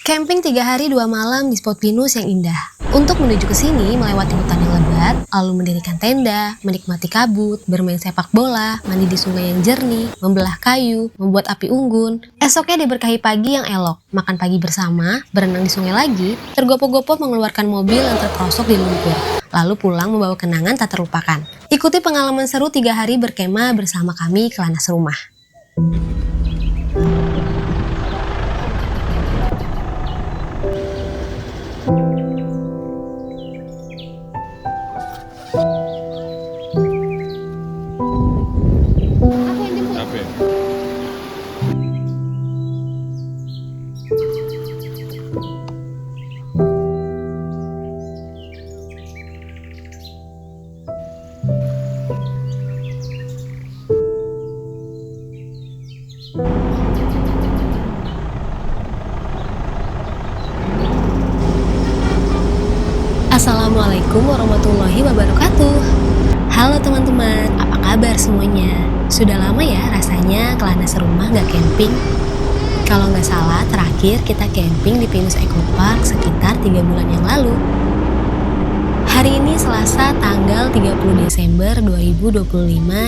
Camping 3 hari 2 malam di spot pinus yang indah. Untuk menuju ke sini, melewati hutan yang lebat, lalu mendirikan tenda, menikmati kabut, bermain sepak bola, mandi di sungai yang jernih, membelah kayu, membuat api unggun. Esoknya diberkahi pagi yang elok, makan pagi bersama, berenang di sungai lagi, tergopoh-gopoh mengeluarkan mobil yang terperosok di lumpur, lalu pulang membawa kenangan tak terlupakan. Ikuti pengalaman seru 3 hari berkemah bersama kami Kelana Serumah. Assalamualaikum warahmatullahi wabarakatuh. Halo teman-teman, apa kabar semuanya? Sudah lama ya rasanya Kelana Serumah gak camping? Kalau nggak salah terakhir kita camping di Pinus Eco Park sekitar 3 bulan yang lalu. Hari ini Selasa tanggal 30 Desember 2025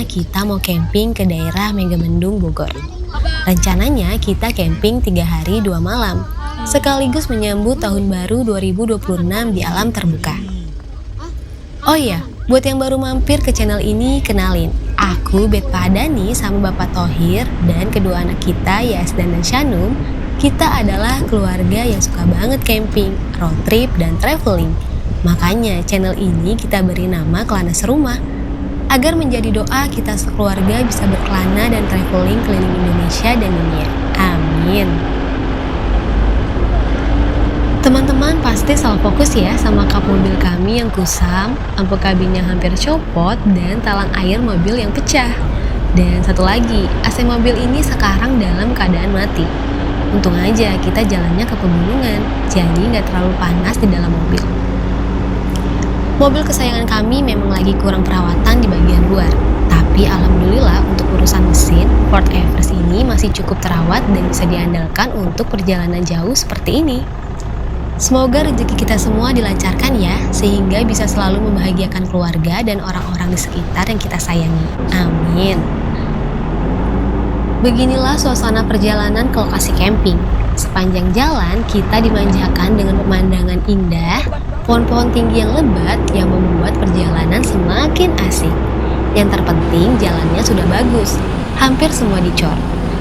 kita mau camping ke daerah Megamendung, Bogor. Rencananya kita camping 3 hari 2 malam, sekaligus menyambut tahun baru 2026 di alam terbuka. Oh iya, buat yang baru mampir ke channel ini, kenalin, aku Bet Padani sama Bapak Thohir dan kedua anak kita Yasdan dan Shanum. Kita adalah keluarga yang suka banget camping, road trip, dan traveling. Makanya channel ini kita beri nama Kelana Serumah, agar menjadi doa kita sekeluarga bisa berkelana dan traveling keliling Indonesia dan dunia. Amin. Teman-teman pasti salah fokus ya sama kap mobil kami yang kusam, lampu kabinnya hampir copot, dan talang air mobil yang pecah. Dan satu lagi, AC mobil ini sekarang dalam keadaan mati. Untung aja kita jalannya ke pegunungan, jadi nggak terlalu panas di dalam mobil. Mobil kesayangan kami memang lagi kurang perawatan di bagian luar, tapi alhamdulillah untuk urusan mesin, Ford Everest ini masih cukup terawat dan bisa diandalkan untuk perjalanan jauh seperti ini. Semoga rezeki kita semua dilancarkan ya, sehingga bisa selalu membahagiakan keluarga dan orang-orang di sekitar yang kita sayangi. Amin. Beginilah suasana perjalanan ke lokasi camping. Sepanjang jalan kita dimanjakan dengan pemandangan indah, pohon-pohon tinggi yang lebat yang membuat perjalanan semakin asik. Yang terpenting jalannya sudah bagus, hampir semua dicor.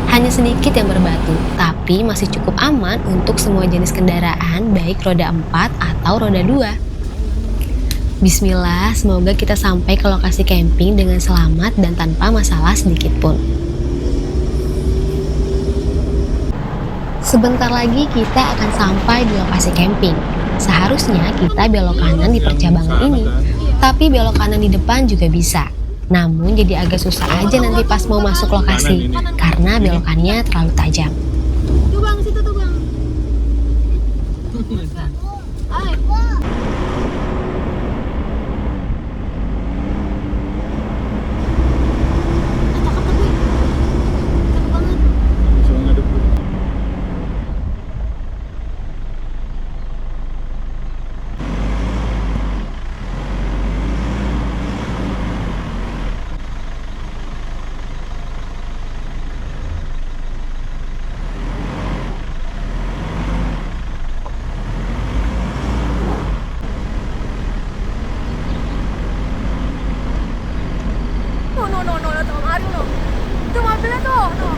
Hanya sedikit yang berbatu, tapi masih cukup aman untuk semua jenis kendaraan baik roda 4 atau roda 2. Bismillah, semoga kita sampai ke lokasi camping dengan selamat dan tanpa masalah sedikit pun. Sebentar lagi kita akan sampai di lokasi camping. Seharusnya kita belok kanan di percabangan ini, tapi belok kanan di depan juga bisa. Namun jadi agak susah aja nanti pas mau masuk lokasi, karena belokannya terlalu tajam. Tuh bang, situ tuh bang. No, tuh Mario no. Itu mobilnya tuh, no.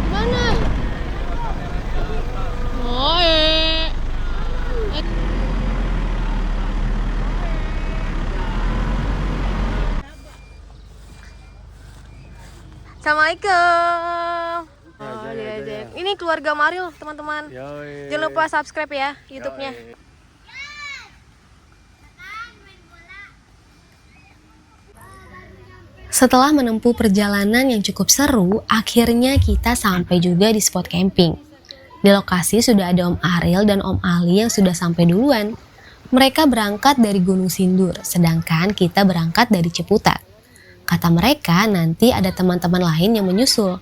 Gimana? Oh, Assalamualaikum. Ini keluarga Maril, teman-teman. Jangan lupa subscribe ya YouTube-nya. Setelah menempuh perjalanan yang cukup seru, akhirnya kita sampai juga di spot camping. Di lokasi sudah ada Om Ariel dan Om Ali yang sudah sampai duluan. Mereka berangkat dari Gunung Sindur, sedangkan kita berangkat dari Ciputat. Kata mereka nanti ada teman-teman lain yang menyusul.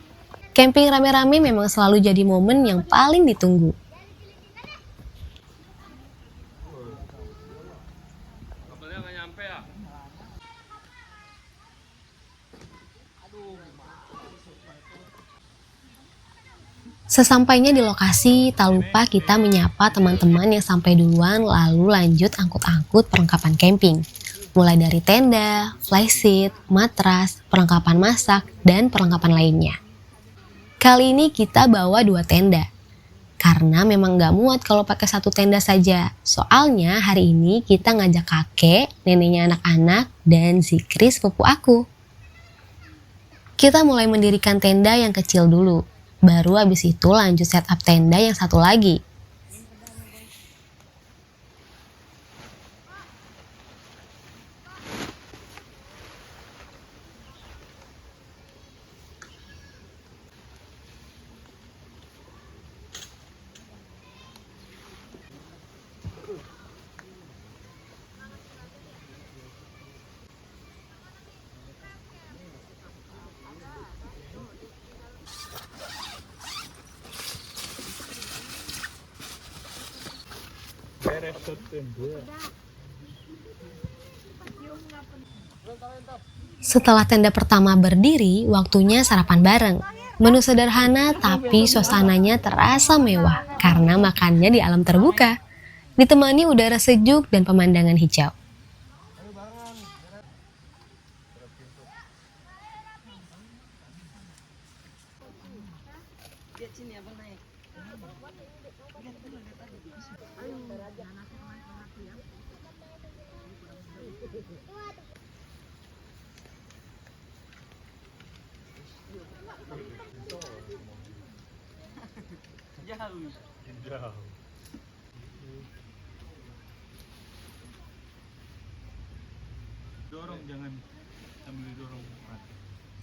Camping rame-rame memang selalu jadi momen yang paling ditunggu. Sesampainya di lokasi, tak lupa kita menyapa teman-teman yang sampai duluan lalu lanjut angkut-angkut perlengkapan camping. Mulai dari tenda, flysheet, matras, perlengkapan masak, dan perlengkapan lainnya. Kali ini kita bawa 2 tenda. Karena memang gak muat kalau pakai 1 tenda saja. Soalnya hari ini kita ngajak kakek, neneknya anak-anak, dan Zikri sepupu aku. Kita mulai mendirikan tenda yang kecil dulu. Baru habis itu lanjut setup tenda yang satu lagi. Setelah tenda pertama berdiri, waktunya sarapan bareng. Menu sederhana tapi suasananya terasa mewah karena makannya di alam terbuka. Ditemani udara sejuk dan pemandangan hijau.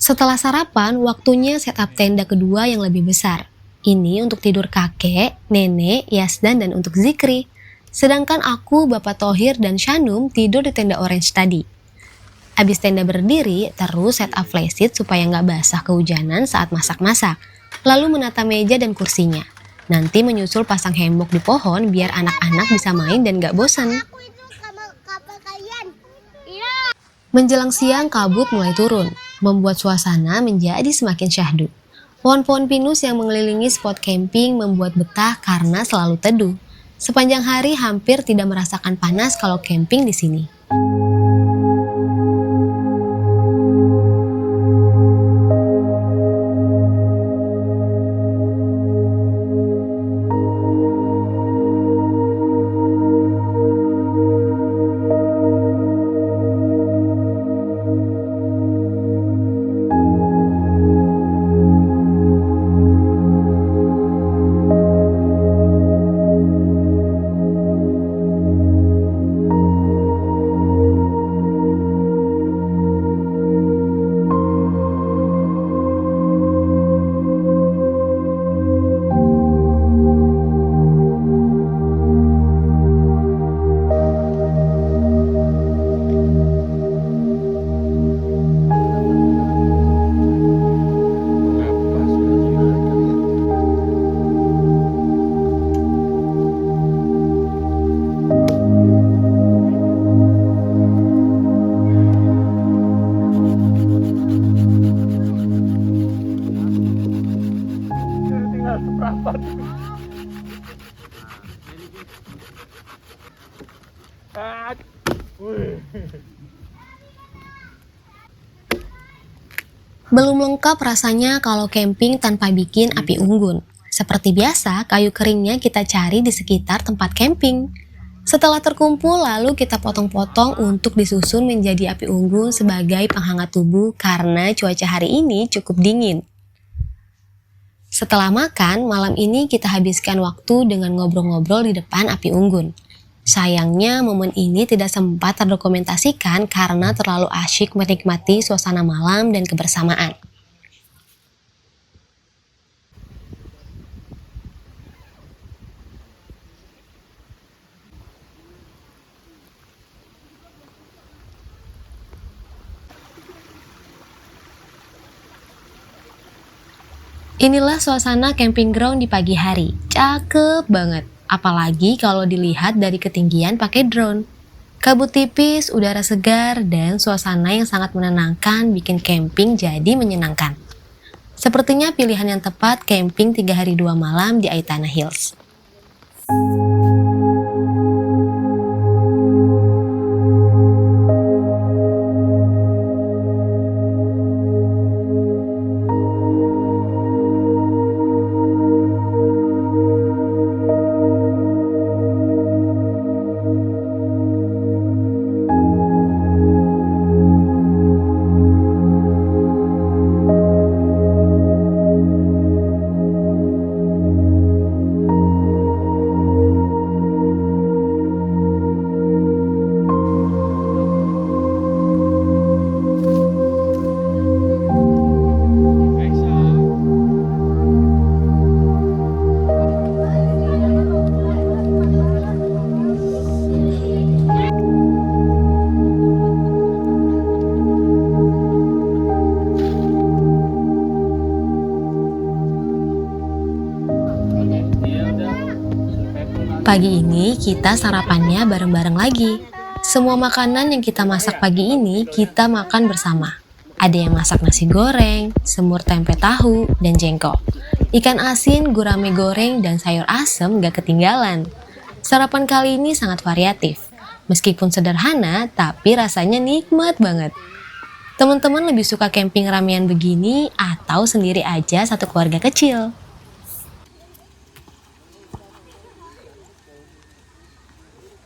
Setelah sarapan, waktunya setup tenda kedua yang lebih besar. Ini untuk tidur kakek, nenek, Yasdan, dan untuk Zikri. Sedangkan aku, Bapak Thohir, dan Shanum tidur di tenda orange tadi. Abis tenda berdiri, terus setup flysheet supaya nggak basah kehujanan saat masak-masak. Lalu menata meja dan kursinya. Nanti menyusul pasang hemok di pohon biar anak-anak bisa main dan nggak bosan. Menjelang siang, kabut mulai turun, membuat suasana menjadi semakin syahdu. Pohon-pohon pinus yang mengelilingi spot camping membuat betah karena selalu teduh. Sepanjang hari hampir tidak merasakan panas kalau camping di sini. Belum lengkap rasanya kalau camping tanpa bikin api unggun. Seperti biasa, kayu keringnya kita cari di sekitar tempat camping. Setelah terkumpul, lalu kita potong-potong untuk disusun menjadi api unggun sebagai penghangat tubuh karena cuaca hari ini cukup dingin. Setelah makan, malam ini kita habiskan waktu dengan ngobrol-ngobrol di depan api unggun. Sayangnya momen ini tidak sempat terdokumentasikan karena terlalu asyik menikmati suasana malam dan kebersamaan. Inilah suasana camping ground di pagi hari. Cakep banget. Apalagi kalau dilihat dari ketinggian pakai drone. Kabut tipis, udara segar, dan suasana yang sangat menenangkan bikin camping jadi menyenangkan. Sepertinya pilihan yang tepat camping 3 hari 2 malam di Aitana Hills. Pagi ini kita sarapannya bareng-bareng lagi. Semua makanan yang kita masak pagi ini kita makan bersama. Ada yang masak nasi goreng, semur tempe tahu, dan jengkol. Ikan asin, gurame goreng, dan sayur asem gak ketinggalan. Sarapan kali ini sangat variatif. Meskipun sederhana, tapi rasanya nikmat banget. Teman-teman lebih suka camping ramean begini atau sendiri aja satu keluarga kecil?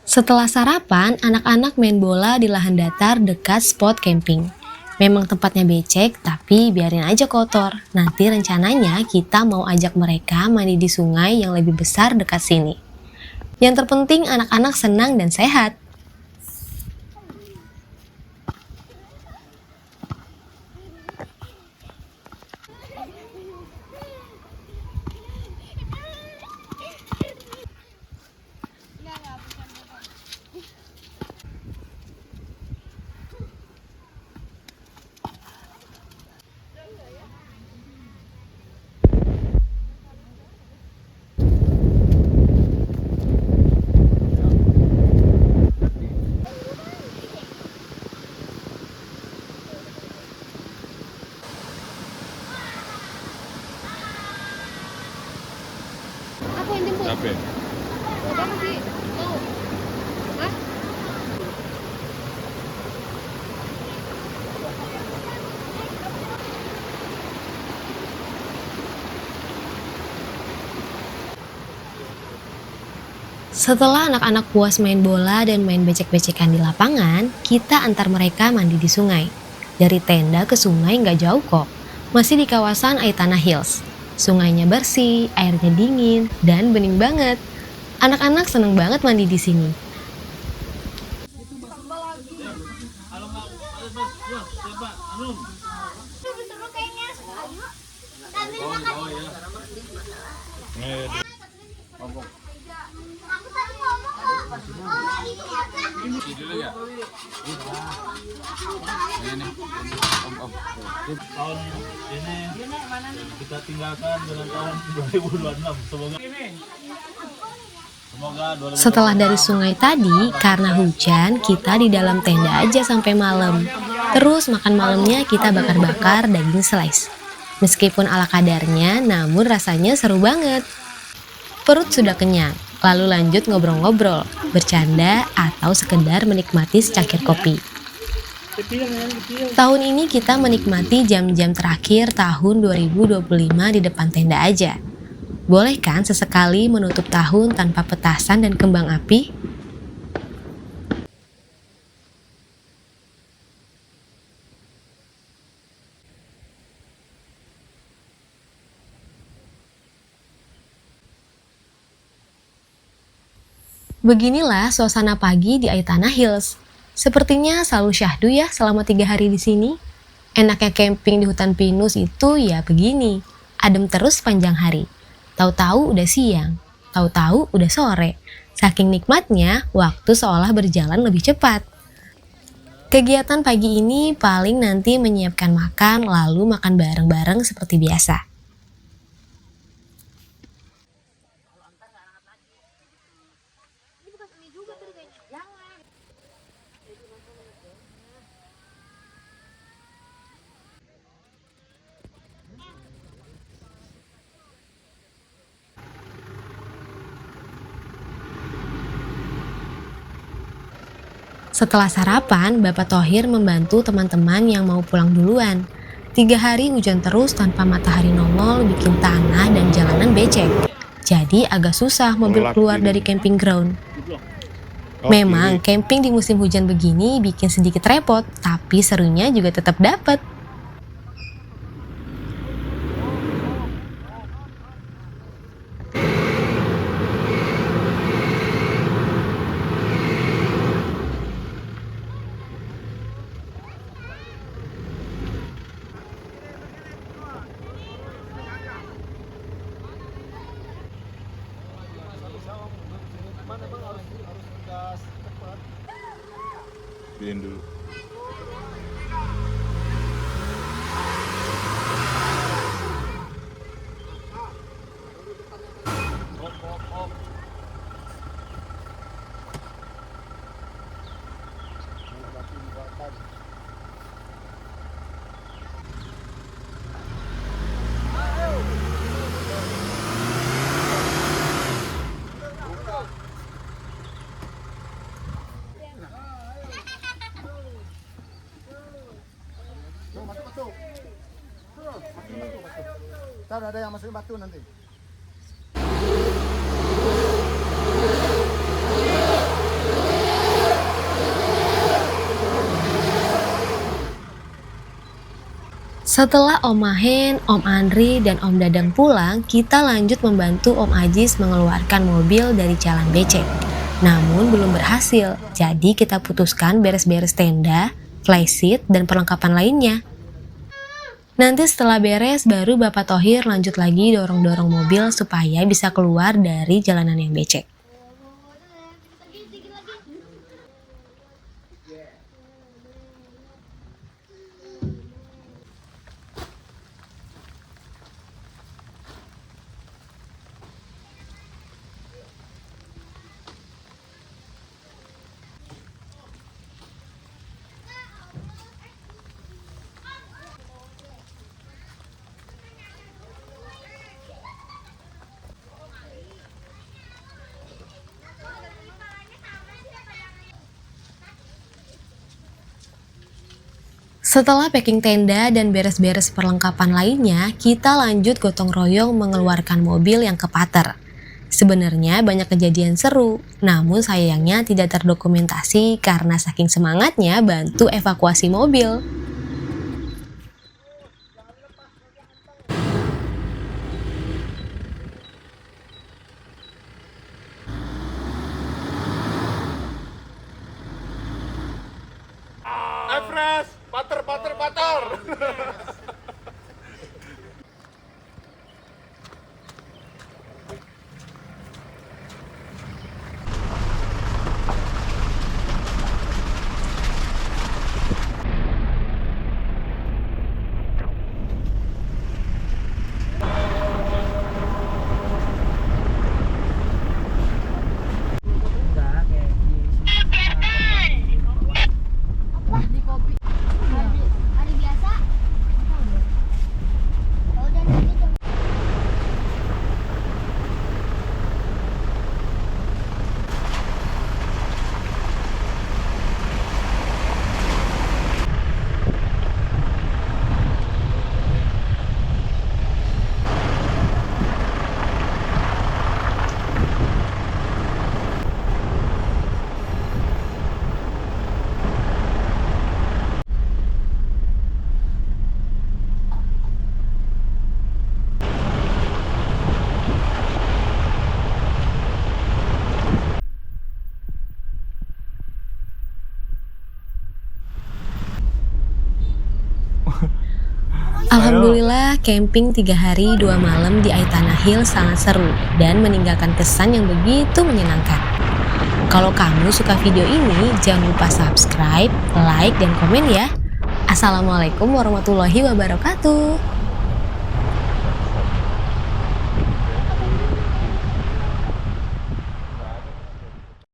Setelah sarapan, anak-anak main bola di lahan datar dekat spot camping. Memang tempatnya becek, tapi biarin aja kotor. Nanti rencananya kita mau ajak mereka mandi di sungai yang lebih besar dekat sini. Yang terpenting anak-anak senang dan sehat. Aku yang jemput. Capek. Berapa sih? Mau? Hah? Setelah anak-anak puas main bola dan main becek-becekan di lapangan, kita antar mereka mandi di sungai. Dari tenda ke sungai nggak jauh kok, masih di kawasan Aitana Hills. Sungainya bersih, airnya dingin, dan bening banget. Anak-anak seneng banget mandi di sini. Tahun ini kita tinggalkan dengan tahun 2026. Semoga Setelah dari sungai tadi, karena hujan, kita di dalam tenda aja sampai malam. Terus makan malamnya kita bakar-bakar daging slice. Meskipun ala kadarnya, namun rasanya seru banget. Perut sudah kenyang, lalu lanjut ngobrol-ngobrol, bercanda, atau sekedar menikmati secangkir kopi. Tahun ini kita menikmati jam-jam terakhir tahun 2025 di depan tenda aja. Boleh kan sesekali menutup tahun tanpa petasan dan kembang api? Beginilah suasana pagi di Aitana Hills. Sepertinya selalu syahdu ya selama 3 hari di sini. Enaknya camping di hutan pinus itu ya begini, adem terus sepanjang hari. Tahu-tahu udah siang, tahu-tahu udah sore. Saking nikmatnya, waktu seolah berjalan lebih cepat. Kegiatan pagi ini paling nanti menyiapkan makan lalu makan bareng-bareng seperti biasa. Setelah sarapan, Bapak Thohir membantu teman-teman yang mau pulang duluan. 3 hari hujan terus tanpa matahari nongol bikin tanah dan jalanan becek. Jadi agak susah mobil keluar dari camping ground. Memang camping di musim hujan begini bikin sedikit repot, tapi serunya juga tetap dapet. Bilin dulu. Ntar ada yang masukin batu nanti. Setelah Om Mahen, Om Andri, dan Om Dadang pulang, kita lanjut membantu Om Ajis mengeluarkan mobil dari jalan becek. Namun belum berhasil, jadi kita putuskan beres-beres tenda, flysheet, dan perlengkapan lainnya. Nanti setelah beres, baru Bapak Thohir lanjut lagi dorong-dorong mobil supaya bisa keluar dari jalanan yang becek. Setelah packing tenda dan beres-beres perlengkapan lainnya, kita lanjut gotong royong mengeluarkan mobil yang kepater. Sebenarnya banyak kejadian seru, namun sayangnya tidak terdokumentasi karena saking semangatnya bantu evakuasi mobil. Efres, pater. Alhamdulillah, camping 3 hari 2 malam di Aitana Hill sangat seru dan meninggalkan kesan yang begitu menyenangkan. Kalau kamu suka video ini, jangan lupa subscribe, like, dan komen ya. Assalamualaikum warahmatullahi wabarakatuh.